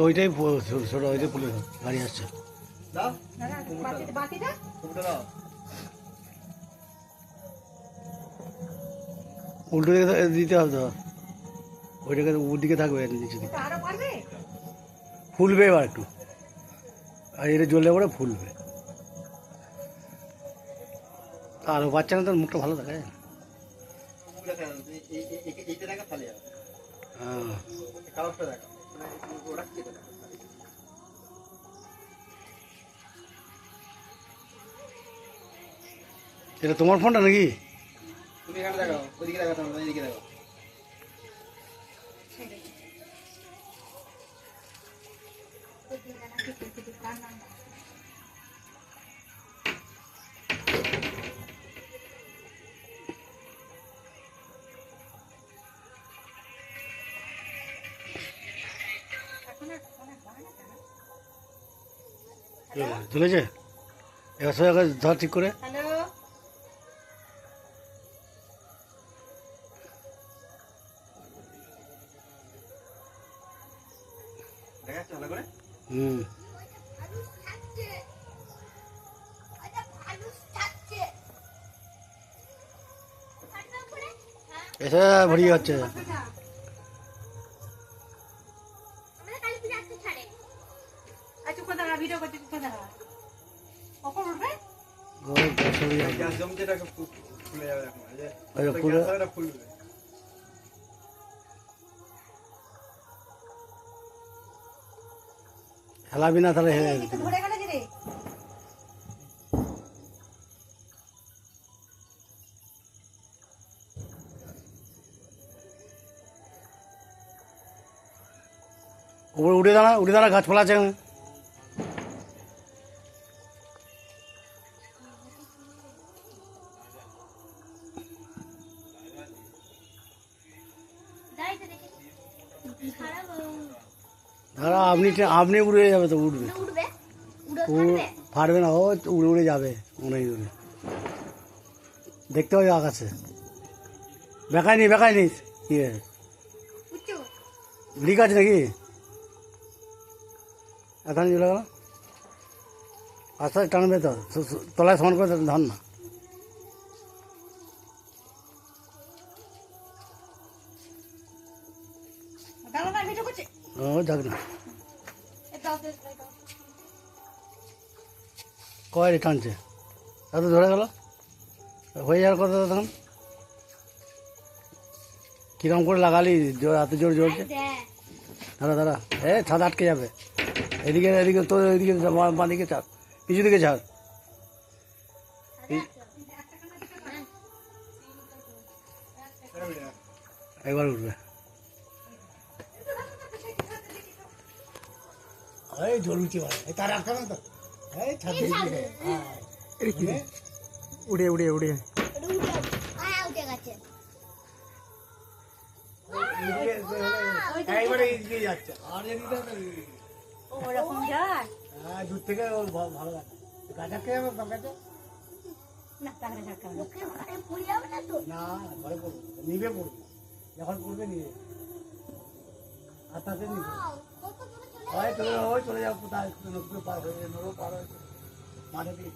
ওইটাই ছোট ওইটাই পুলে গাড়ি আসছে। উল্টো দিকে দিতে হবে তো, ওইটাকে ওদিকে থাকবে নিচে দিকে ফুলবে এবার একটু, আর এটা জ্বললে পরে ফুলবে। আরো বাচ্চা না, তোর মুখটা ভালো থাকে। এটা তোমার ফোনটা নাকি? তুমি এখানে দেখাও, ওইদিকে দেখাও, ওইদিকে দেখাও। চলেছে এবার সোজা ধর ঠিক করে। এসে ভরিয়ে হচ্ছে। হেলাবি না তাহলে হেলে উড়ে দাঁড়া গাছপালা আছে। দাঁড়া, আপনি উড়ে যাবে তো, উঠবে ফাটবে না, ও উড়ে উড়ে যাবে অনেক দূরে, দেখতে পাবি আকাশে। বেকায়নি কি লিক আছে নাকি? এখন চলে গেল, আস্তে আস্তে টানবে তো, তলায় সমান করে ধর না। ও যাক না, কয় টানছে এত ধরে গেল, হয়ে যাওয়ার কথা তখন। কিরম করে লাগালি, এত জোর জ্বলছে। দাঁড়া, ছাদ আটকে যাবে। এদিকে তোর এদিকে বাঁ দিকে ছাড়, পিছু দিকে ছাড়। একবার উঠবে, জলুচি তার আটকানো তো, উড়ে যাচ্ছে। আর দূর থেকে ভালো লাগে, গাছ আটকে যাবে বাগাতে না, ঘরে পড়বে, নিবে পড়বে, যখন পড়বে নিবে, আর তাতে নিবে। ওই চলে যাও কোথায়, নদী পার হয়ে নদী পার হয়ে মাঠে দিয়ে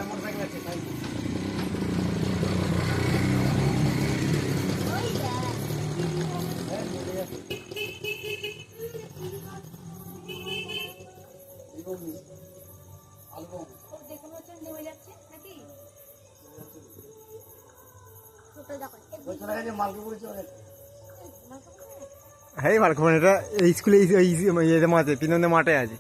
মোটরসাইকেল আছে, তাই হ্যাঁ মালকোমান, এটা স্কুলে মাঠে পিনন্দে মাঠে আছে।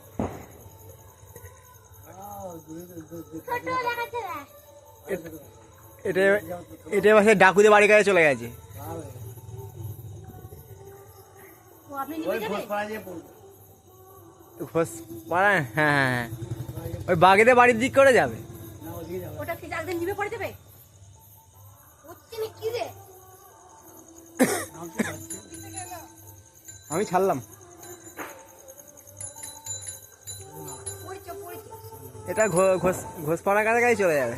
এটা বাসে ডাকুতে বাড়ি কাছে চলে গেছে। ঘোষপাড়া, হ্যাঁ, ওই বাগেতে বাড়ির দিক করে যাবে। আমি ছাড়লাম, এটা ঘোষপাড়া কাছে চলে যাবে।